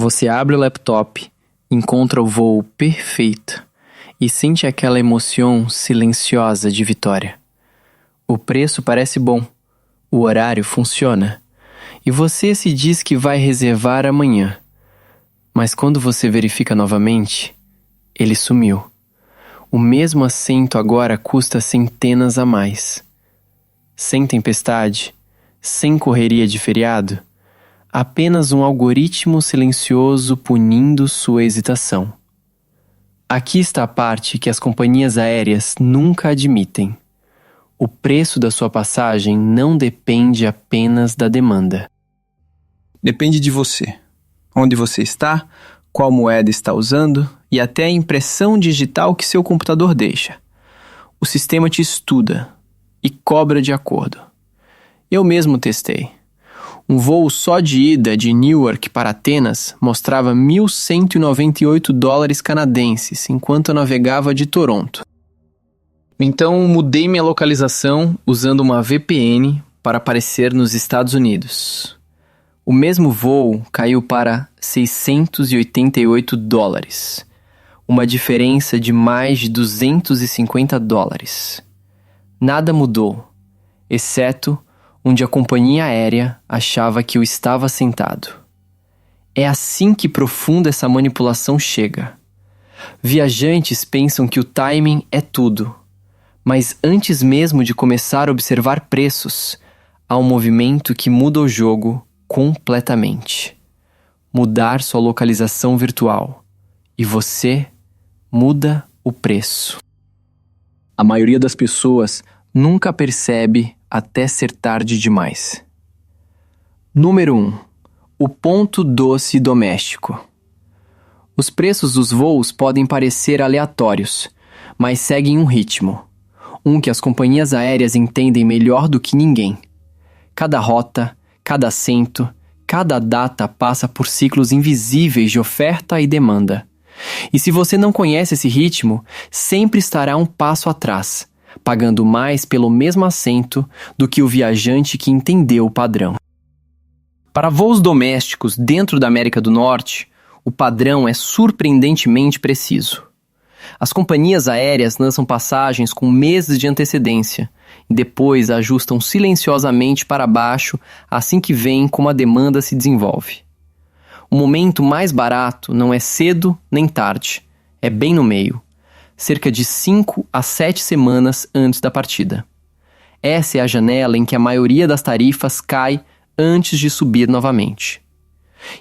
Você abre o laptop, encontra o voo perfeito e sente aquela emoção silenciosa de vitória. O preço parece bom, o horário funciona e você se diz que vai reservar amanhã. Mas quando você verifica novamente, ele sumiu. O mesmo assento agora custa centenas a mais. Sem tempestade, sem correria de feriado, apenas um algoritmo silencioso punindo sua hesitação. Aqui está a parte que as companhias aéreas nunca admitem. O preço da sua passagem não depende apenas da demanda. Depende de você. Onde você está, qual moeda está usando e até a impressão digital que seu computador deixa. O sistema te estuda e cobra de acordo. Eu mesmo testei. Um voo só de ida de Newark para Atenas mostrava $1.198 canadenses enquanto eu navegava de Toronto. Então mudei minha localização usando uma VPN para aparecer nos Estados Unidos. O mesmo voo caiu para $688, uma diferença de mais de $250. Nada mudou, exceto onde a companhia aérea achava que eu estava sentado. É assim que profunda essa manipulação chega. Viajantes pensam que o timing é tudo, mas antes mesmo de começar a observar preços, há um movimento que muda o jogo completamente. Mudar sua localização virtual. E você muda o preço. A maioria das pessoas nunca percebe até ser tarde demais. Número 1. O ponto doce doméstico. Os preços dos voos podem parecer aleatórios, mas seguem um ritmo. Um que as companhias aéreas entendem melhor do que ninguém. Cada rota, cada assento, cada data passa por ciclos invisíveis de oferta e demanda. E se você não conhece esse ritmo, sempre estará um passo atrás, pagando mais pelo mesmo assento do que o viajante que entendeu o padrão. Para voos domésticos dentro da América do Norte, o padrão é surpreendentemente preciso. As companhias aéreas lançam passagens com meses de antecedência e depois ajustam silenciosamente para baixo assim que veem como a demanda se desenvolve. O momento mais barato não é cedo nem tarde, é bem no meio, cerca de 5 a 7 semanas antes da partida. Essa é a janela em que a maioria das tarifas cai antes de subir novamente.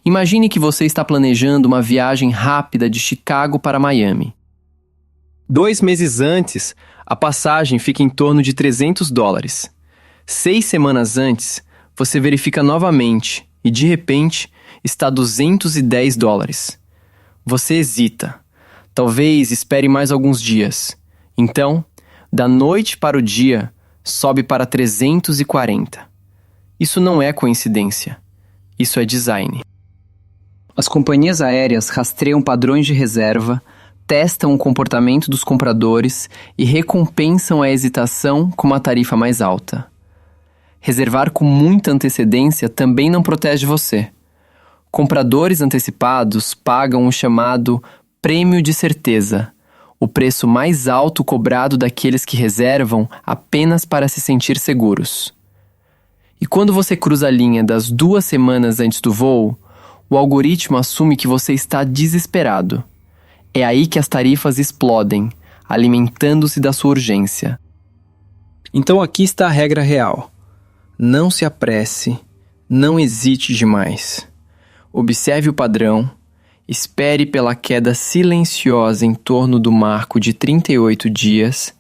Imagine que você está planejando uma viagem rápida de Chicago para Miami. 2 meses antes, a passagem fica em torno de $300. 6 semanas antes, você verifica novamente e, de repente, está $210. Você hesita. Talvez espere mais alguns dias. Então, da noite para o dia, sobe para 340. Isso não é coincidência. Isso é design. As companhias aéreas rastreiam padrões de reserva, testam o comportamento dos compradores e recompensam a hesitação com uma tarifa mais alta. Reservar com muita antecedência também não protege você. Compradores antecipados pagam o chamado prêmio de certeza, o preço mais alto cobrado daqueles que reservam apenas para se sentir seguros. E quando você cruza a linha das 2 semanas antes do voo, o algoritmo assume que você está desesperado. É aí que as tarifas explodem, alimentando-se da sua urgência. Então aqui está a regra real. Não se apresse, não hesite demais. Observe o padrão, espere pela queda silenciosa em torno do marco de 38 dias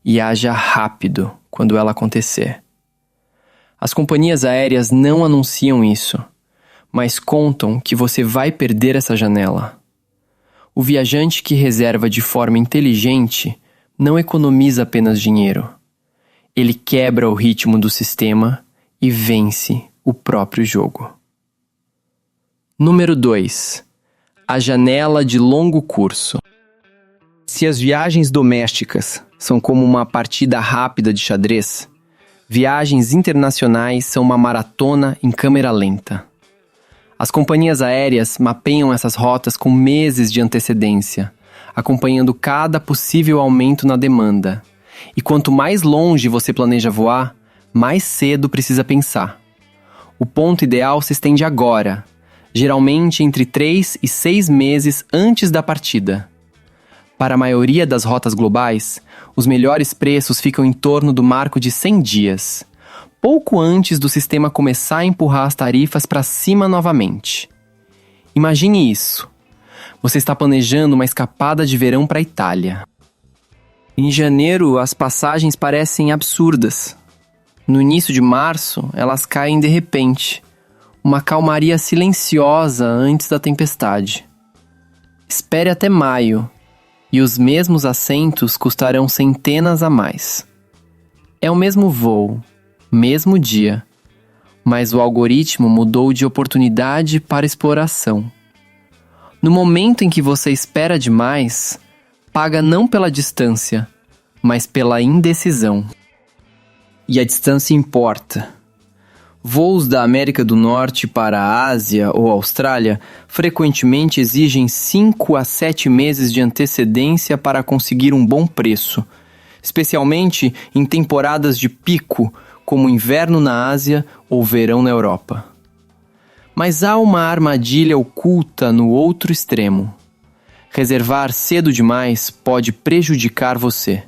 e haja rápido quando ela acontecer. As companhias aéreas não anunciam isso, mas contam que você vai perder essa janela. O viajante que reserva de forma inteligente não economiza apenas dinheiro. Ele quebra o ritmo do sistema e vence o próprio jogo. Número 2. A janela de longo curso. Se as viagens domésticas são como uma partida rápida de xadrez, viagens internacionais são uma maratona em câmera lenta. As companhias aéreas mapeiam essas rotas com meses de antecedência, acompanhando cada possível aumento na demanda. E quanto mais longe você planeja voar, mais cedo precisa pensar. O ponto ideal se estende agora, geralmente entre 3 e 6 meses antes da partida. Para a maioria das rotas globais, os melhores preços ficam em torno do marco de 100 dias, pouco antes do sistema começar a empurrar as tarifas para cima novamente. Imagine isso. Você está planejando uma escapada de verão para a Itália. Em janeiro, as passagens parecem absurdas. No início de março, elas caem de repente. Uma calmaria silenciosa antes da tempestade. Espere até maio, e os mesmos assentos custarão centenas a mais. É o mesmo voo, mesmo dia, mas o algoritmo mudou de oportunidade para exploração. No momento em que você espera demais, paga não pela distância, mas pela indecisão. E a distância importa. Voos da América do Norte para a Ásia ou Austrália frequentemente exigem 5 a 7 meses de antecedência para conseguir um bom preço, especialmente em temporadas de pico, como inverno na Ásia ou verão na Europa. Mas há uma armadilha oculta no outro extremo. Reservar cedo demais pode prejudicar você.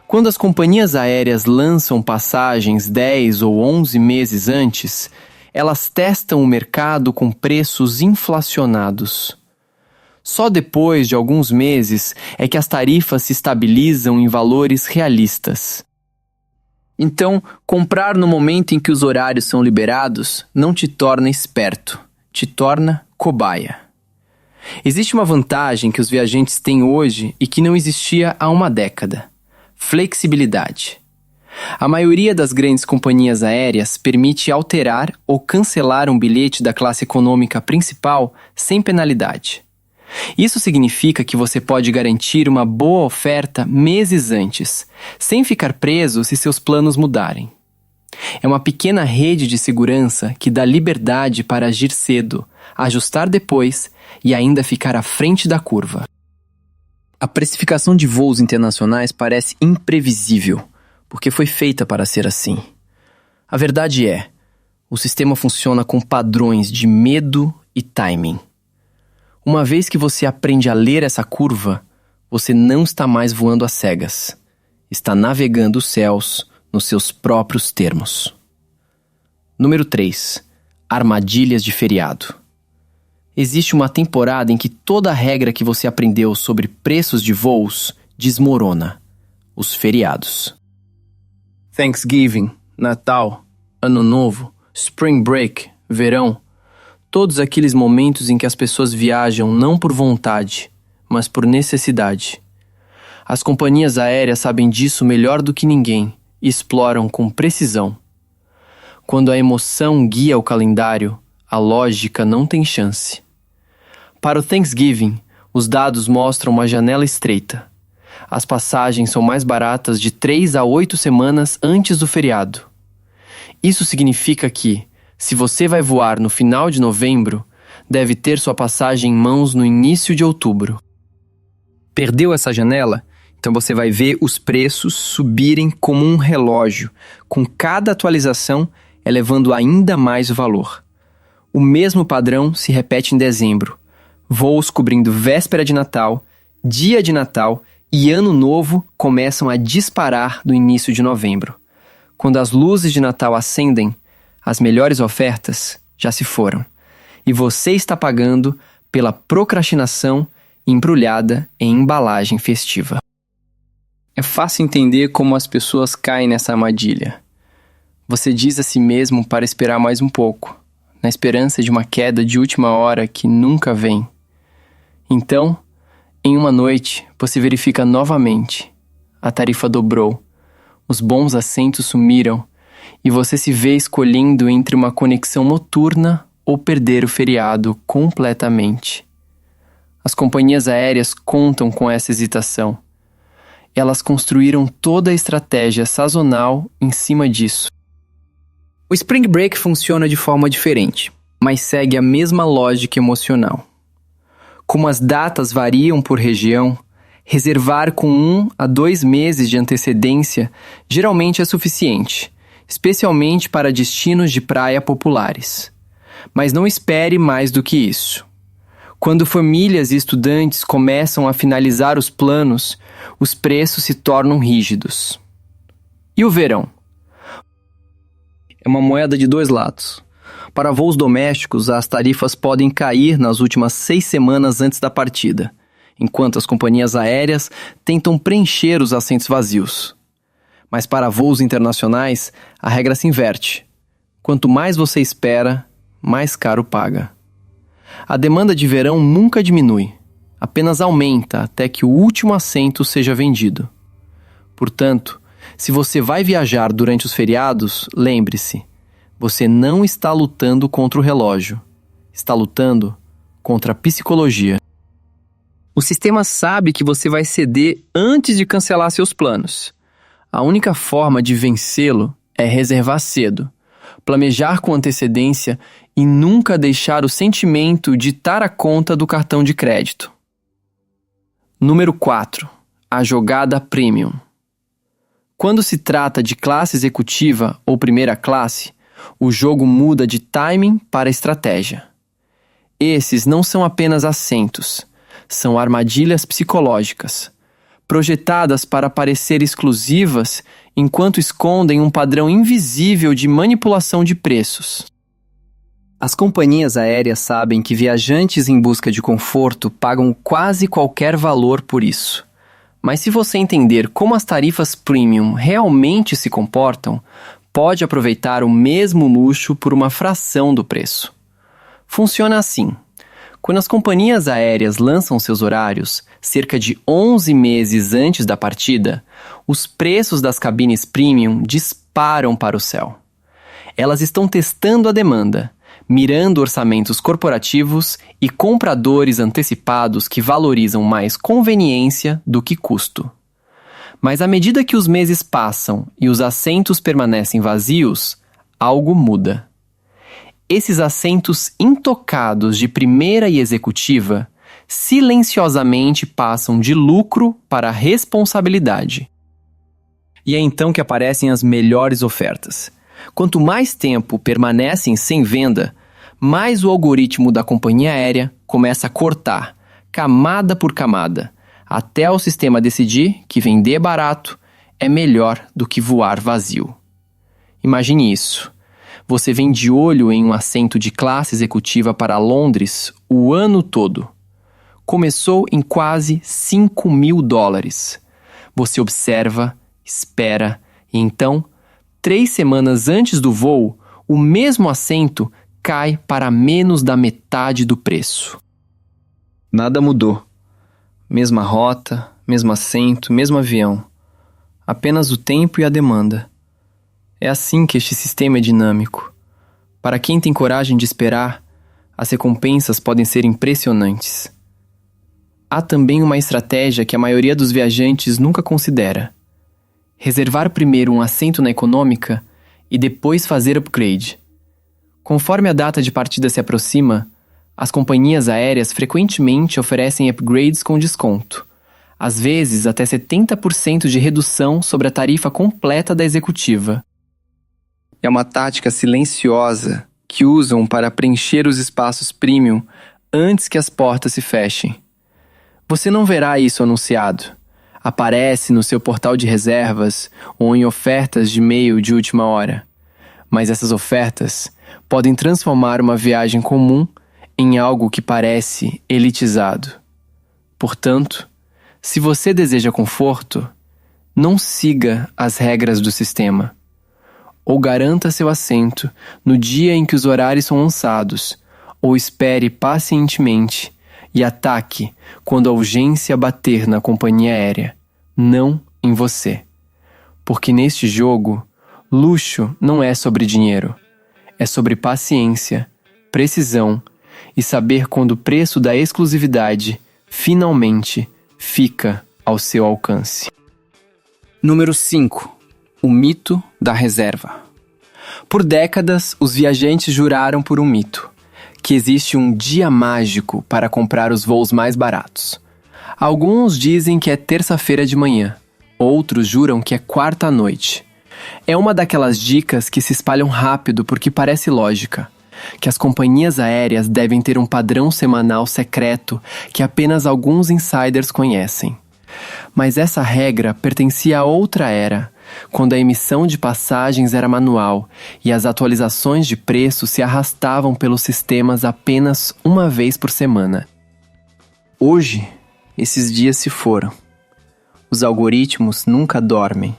Quando as companhias aéreas lançam passagens 10 ou 11 meses antes, elas testam o mercado com preços inflacionados. Só depois de alguns meses é que as tarifas se estabilizam em valores realistas. Então, comprar no momento em que os horários são liberados não te torna esperto, te torna cobaia. Existe uma vantagem que os viajantes têm hoje e que não existia há uma década: flexibilidade. A maioria das grandes companhias aéreas permite alterar ou cancelar um bilhete da classe econômica principal sem penalidade. Isso significa que você pode garantir uma boa oferta meses antes, sem ficar preso se seus planos mudarem. É uma pequena rede de segurança que dá liberdade para agir cedo, ajustar depois e ainda ficar à frente da curva. A precificação de voos internacionais parece imprevisível, porque foi feita para ser assim. A verdade é, o sistema funciona com padrões de medo e timing. Uma vez que você aprende a ler essa curva, você não está mais voando às cegas. Está navegando os céus nos seus próprios termos. Número 3. Armadilhas de feriado. Existe uma temporada em que toda a regra que você aprendeu sobre preços de voos desmorona: os feriados. Thanksgiving, Natal, Ano Novo, Spring Break, verão. Todos aqueles momentos em que as pessoas viajam não por vontade, mas por necessidade. As companhias aéreas sabem disso melhor do que ninguém e exploram com precisão. Quando a emoção guia o calendário, a lógica não tem chance. Para o Thanksgiving, os dados mostram uma janela estreita. As passagens são mais baratas de 3 a 8 semanas antes do feriado. Isso significa que, se você vai voar no final de novembro, deve ter sua passagem em mãos no início de outubro. Perdeu essa janela? Então você vai ver os preços subirem como um relógio, com cada atualização elevando ainda mais o valor. O mesmo padrão se repete em dezembro. Voos cobrindo véspera de Natal, dia de Natal e Ano Novo começam a disparar no início de novembro. Quando as luzes de Natal acendem, as melhores ofertas já se foram. E você está pagando pela procrastinação embrulhada em embalagem festiva. É fácil entender como as pessoas caem nessa armadilha. Você diz a si mesmo para esperar mais um pouco, na esperança de uma queda de última hora que nunca vem. Então, em uma noite, você verifica novamente. A tarifa dobrou, os bons assentos sumiram, e você se vê escolhendo entre uma conexão noturna ou perder o feriado completamente. As companhias aéreas contam com essa hesitação. Elas construíram toda a estratégia sazonal em cima disso. O Spring Break funciona de forma diferente, mas segue a mesma lógica emocional. Como as datas variam por região, reservar com 1 a 2 meses de antecedência geralmente é suficiente, especialmente para destinos de praia populares. Mas não espere mais do que isso. Quando famílias e estudantes começam a finalizar os planos, os preços se tornam rígidos. E o verão? É uma moeda de 2 lados. Para voos domésticos, as tarifas podem cair nas últimas 6 semanas antes da partida, enquanto as companhias aéreas tentam preencher os assentos vazios. Mas para voos internacionais, a regra se inverte. Quanto mais você espera, mais caro paga. A demanda de verão nunca diminui, apenas aumenta até que o último assento seja vendido. Portanto, se você vai viajar durante os feriados, lembre-se, você não está lutando contra o relógio, está lutando contra a psicologia. O sistema sabe que você vai ceder antes de cancelar seus planos. A única forma de vencê-lo é reservar cedo, planejar com antecedência e nunca deixar o sentimento ditar a conta do cartão de crédito. Número 4. A jogada premium. Quando se trata de classe executiva ou primeira classe, o jogo muda de timing para estratégia. Esses não são apenas assentos, são armadilhas psicológicas, projetadas para parecer exclusivas enquanto escondem um padrão invisível de manipulação de preços. As companhias aéreas sabem que viajantes em busca de conforto pagam quase qualquer valor por isso. Mas se você entender como as tarifas premium realmente se comportam, pode aproveitar o mesmo luxo por uma fração do preço. Funciona assim. Quando as companhias aéreas lançam seus horários, cerca de 11 meses antes da partida, os preços das cabines premium disparam para o céu. Elas estão testando a demanda, mirando orçamentos corporativos e compradores antecipados que valorizam mais conveniência do que custo. Mas à medida que os meses passam e os assentos permanecem vazios, algo muda. Esses assentos intocados de primeira e executiva silenciosamente passam de lucro para responsabilidade. E é então que aparecem as melhores ofertas. Quanto mais tempo permanecem sem venda, mais o algoritmo da companhia aérea começa a cortar, camada por camada, até o sistema decidir que vender barato é melhor do que voar vazio. Imagine isso. Você vem de olho em um assento de classe executiva para Londres o ano todo. Começou em quase $5.000. Você observa, espera e então, 3 semanas antes do voo, o mesmo assento cai para menos da metade do preço. Nada mudou. Mesma rota, mesmo assento, mesmo avião. Apenas o tempo e a demanda. É assim que este sistema é dinâmico. Para quem tem coragem de esperar, as recompensas podem ser impressionantes. Há também uma estratégia que a maioria dos viajantes nunca considera. Reservar primeiro um assento na econômica e depois fazer upgrade. Conforme a data de partida se aproxima, as companhias aéreas frequentemente oferecem upgrades com desconto, às vezes até 70% de redução sobre a tarifa completa da executiva. É uma tática silenciosa que usam para preencher os espaços premium antes que as portas se fechem. Você não verá isso anunciado. Aparece no seu portal de reservas ou em ofertas de e-mail de última hora. Mas essas ofertas podem transformar uma viagem comum em algo que parece elitizado. Portanto, se você deseja conforto, não siga as regras do sistema. Ou garanta seu assento no dia em que os horários são lançados, ou espere pacientemente e ataque quando a urgência bater na companhia aérea, não em você. Porque neste jogo, luxo não é sobre dinheiro, é sobre paciência, precisão e saber quando o preço da exclusividade finalmente fica ao seu alcance. Número 5. O mito da reserva. Por décadas, os viajantes juraram por um mito. que existe um dia mágico para comprar os voos mais baratos. Alguns dizem que é terça-feira de manhã, outros juram que é quarta à noite. É uma daquelas dicas que se espalham rápido porque parece lógica, que as companhias aéreas devem ter um padrão semanal secreto que apenas alguns insiders conhecem. Mas essa regra pertencia a outra era, quando a emissão de passagens era manual e as atualizações de preço se arrastavam pelos sistemas apenas uma vez por semana. Hoje, esses dias se foram. Os algoritmos nunca dormem.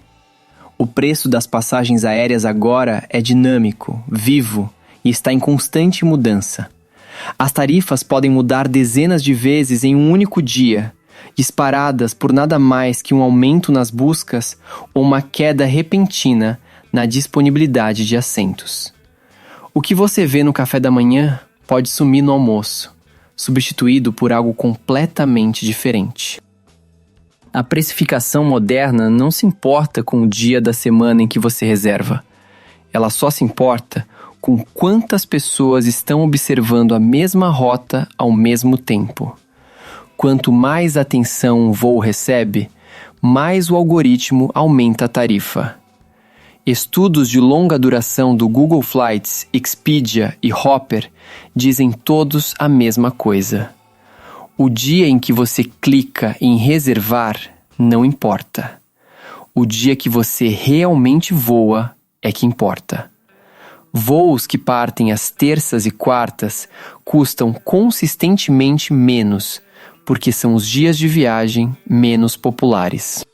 O preço das passagens aéreas agora é dinâmico, vivo e está em constante mudança. As tarifas podem mudar dezenas de vezes em um único dia, disparadas por nada mais que um aumento nas buscas ou uma queda repentina na disponibilidade de assentos. O que você vê no café da manhã pode sumir no almoço, substituído por algo completamente diferente. A precificação moderna não se importa com o dia da semana em que você reserva. Ela só se importa com quantas pessoas estão observando a mesma rota ao mesmo tempo. Quanto mais atenção um voo recebe, mais o algoritmo aumenta a tarifa. Estudos de longa duração do Google Flights, Expedia e Hopper dizem todos a mesma coisa. O dia em que você clica em reservar não importa. O dia que você realmente voa é que importa. Voos que partem às terças e quartas custam consistentemente menos, porque são os dias de viagem menos populares.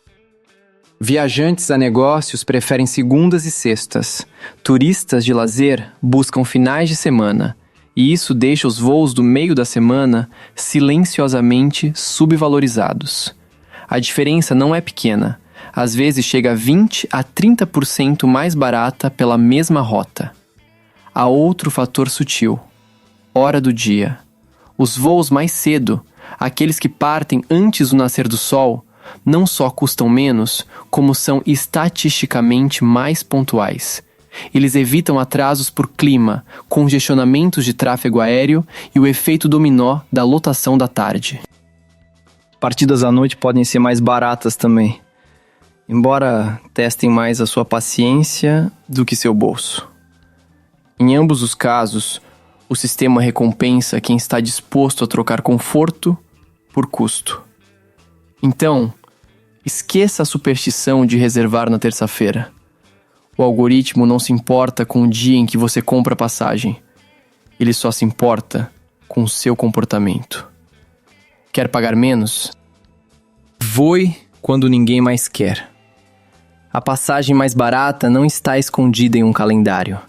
Viajantes a negócios preferem segundas e sextas. Turistas de lazer buscam finais de semana. E isso deixa os voos do meio da semana silenciosamente subvalorizados. A diferença não é pequena. Às vezes chega a 20% a 30% mais barata pela mesma rota. Há outro fator sutil. Hora do dia. Os voos mais cedo, aqueles que partem antes do nascer do sol, não só custam menos, como são estatisticamente mais pontuais. Eles evitam atrasos por clima, congestionamentos de tráfego aéreo e o efeito dominó da lotação da tarde. Partidas à noite podem ser mais baratas também, embora testem mais a sua paciência do que seu bolso. Em ambos os casos, o sistema recompensa quem está disposto a trocar conforto por custo. Então, esqueça a superstição de reservar na terça-feira. O algoritmo não se importa com o dia em que você compra a passagem. Ele só se importa com o seu comportamento. Quer pagar menos? Voe quando ninguém mais quer. A passagem mais barata não está escondida em um calendário.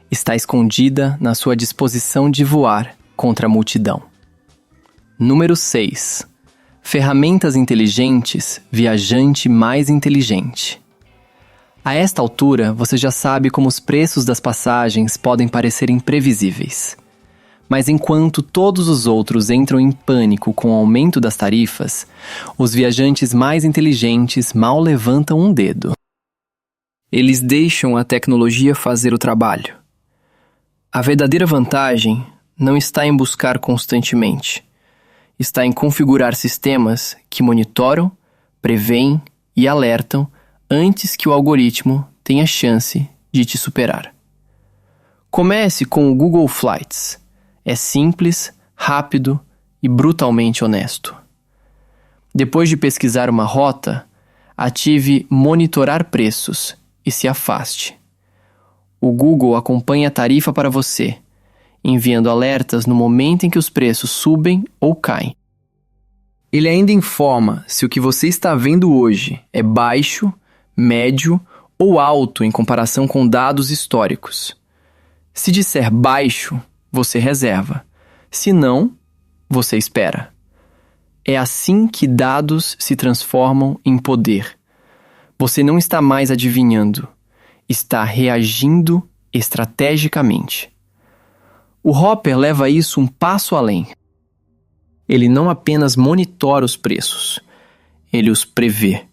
Está escondida na sua disposição de voar contra a multidão. Número 6. Ferramentas inteligentes, viajante mais inteligente. A esta altura, você já sabe como os preços das passagens podem parecer imprevisíveis. Mas enquanto todos os outros entram em pânico com o aumento das tarifas, os viajantes mais inteligentes mal levantam um dedo. Eles deixam a tecnologia fazer o trabalho. A verdadeira vantagem não está em buscar constantemente. Está em configurar sistemas que monitoram, preveem e alertam antes que o algoritmo tenha chance de te superar. Comece com o Google Flights. É simples, rápido e brutalmente honesto. Depois de pesquisar uma rota, ative Monitorar preços e se afaste. O Google acompanha a tarifa para você, enviando alertas no momento em que os preços subem ou caem. Ele ainda informa se o que você está vendo hoje é baixo, médio ou alto em comparação com dados históricos. Se disser baixo, você reserva. Se não, você espera. É assim que dados se transformam em poder. Você não está mais adivinhando, está reagindo estrategicamente. O Hopper leva isso um passo além. Ele não apenas monitora os preços, ele os prevê.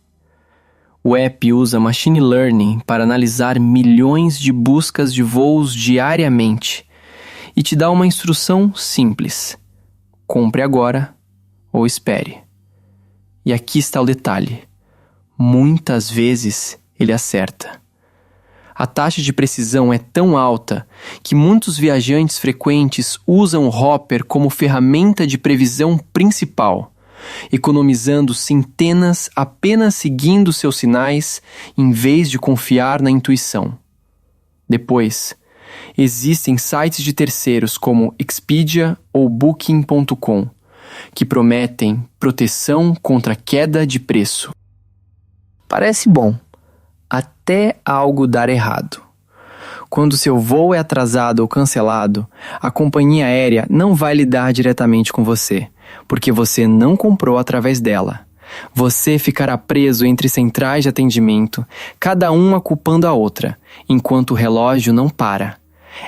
O app usa machine learning para analisar milhões de buscas de voos diariamente e te dá uma instrução simples: compre agora ou espere. E aqui está o detalhe: muitas vezes ele acerta. A taxa de precisão é tão alta que muitos viajantes frequentes usam o Hopper como ferramenta de previsão principal, economizando centenas apenas seguindo seus sinais em vez de confiar na intuição. Depois, existem sites de terceiros como Expedia ou Booking.com que prometem proteção contra queda de preço. Parece bom, até algo dar errado. Quando seu voo é atrasado ou cancelado, a companhia aérea não vai lidar diretamente com você, porque você não comprou através dela. Você ficará preso entre centrais de atendimento, cada uma culpando a outra, enquanto o relógio não para.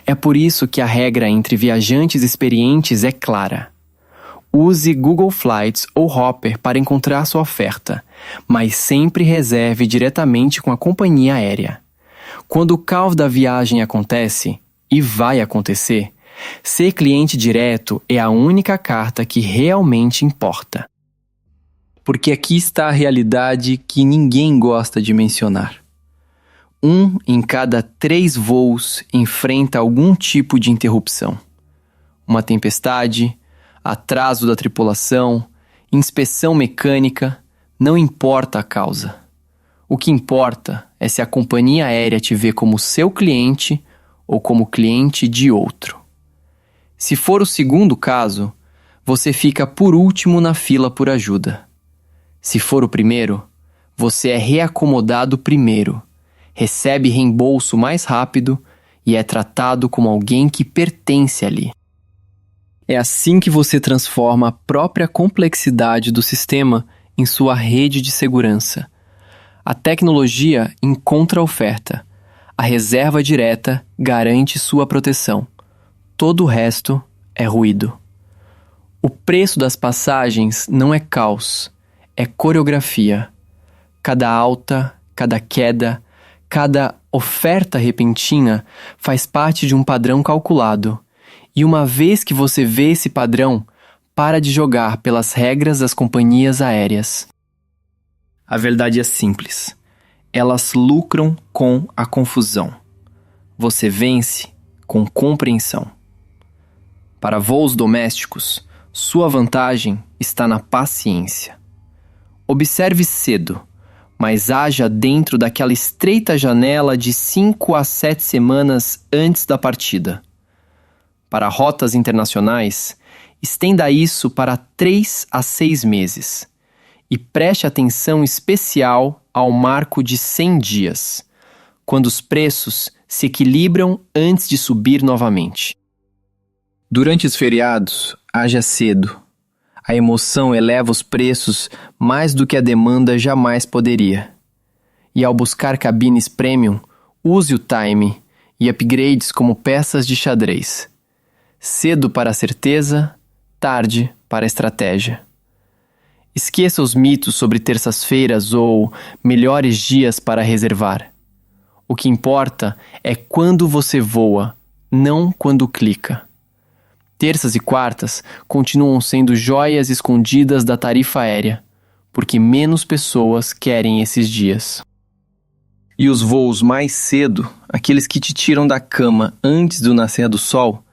É por isso que a regra entre viajantes experientes é clara. Use Google Flights ou Hopper para encontrar sua oferta, mas sempre reserve diretamente com a companhia aérea. Quando o caos da viagem acontece, e vai acontecer, ser cliente direto é a única carta que realmente importa. Porque aqui está a realidade que ninguém gosta de mencionar. 1 em cada 3 voos enfrenta algum tipo de interrupção. Uma tempestade, atraso da tripulação, inspeção mecânica, não importa a causa. O que importa é se a companhia aérea te vê como seu cliente ou como cliente de outro. Se for o segundo caso, você fica por último na fila por ajuda. Se for o primeiro, você é reacomodado primeiro, recebe reembolso mais rápido e é tratado como alguém que pertence ali. É assim que você transforma a própria complexidade do sistema em sua rede de segurança. A tecnologia encontra a oferta. A reserva direta garante sua proteção. Todo o resto é ruído. O preço das passagens não é caos, é coreografia. Cada alta, cada queda, cada oferta repentina faz parte de um padrão calculado. E uma vez que você vê esse padrão, para de jogar pelas regras das companhias aéreas. A verdade é simples. Elas lucram com a confusão. Você vence com compreensão. Para voos domésticos, sua vantagem está na paciência. Observe cedo, mas haja dentro daquela estreita janela de 5 a 7 semanas antes da partida. Para rotas internacionais, estenda isso para 3 a 6 meses. E preste atenção especial ao marco de 100 dias, quando os preços se equilibram antes de subir novamente. Durante os feriados, haja cedo. A emoção eleva os preços mais do que a demanda jamais poderia. E ao buscar cabines premium, use o time e upgrades como peças de xadrez. Cedo para a certeza, tarde para a estratégia. Esqueça os mitos sobre terças-feiras ou melhores dias para reservar. O que importa é quando você voa, não quando clica. Terças e quartas continuam sendo joias escondidas da tarifa aérea, porque menos pessoas querem esses dias. E os voos mais cedo, aqueles que te tiram da cama antes do nascer do sol,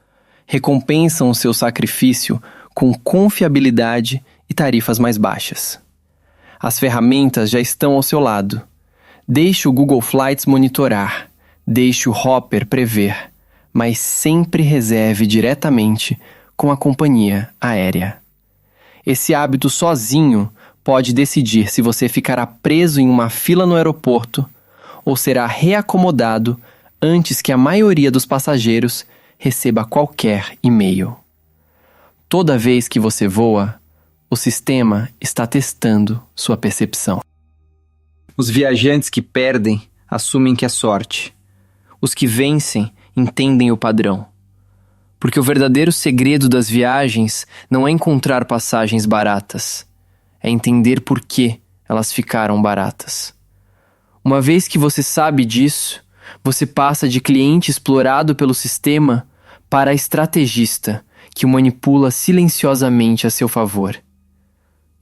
recompensam o seu sacrifício com confiabilidade e tarifas mais baixas. As ferramentas já estão ao seu lado. Deixe o Google Flights monitorar, deixe o Hopper prever, mas sempre reserve diretamente com a companhia aérea. Esse hábito sozinho pode decidir se você ficará preso em uma fila no aeroporto ou será reacomodado antes que a maioria dos passageiros receba qualquer e-mail. Toda vez que você voa, o sistema está testando sua percepção. Os viajantes que perdem assumem que é sorte. Os que vencem entendem o padrão. Porque o verdadeiro segredo das viagens não é encontrar passagens baratas, é entender por que elas ficaram baratas. Uma vez que você sabe disso, você passa de cliente explorado pelo sistema para a estrategista que o manipula silenciosamente a seu favor.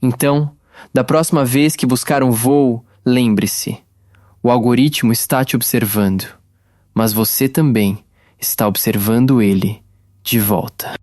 Então, da próxima vez que buscar um voo, lembre-se: o algoritmo está te observando, mas você também está observando ele de volta.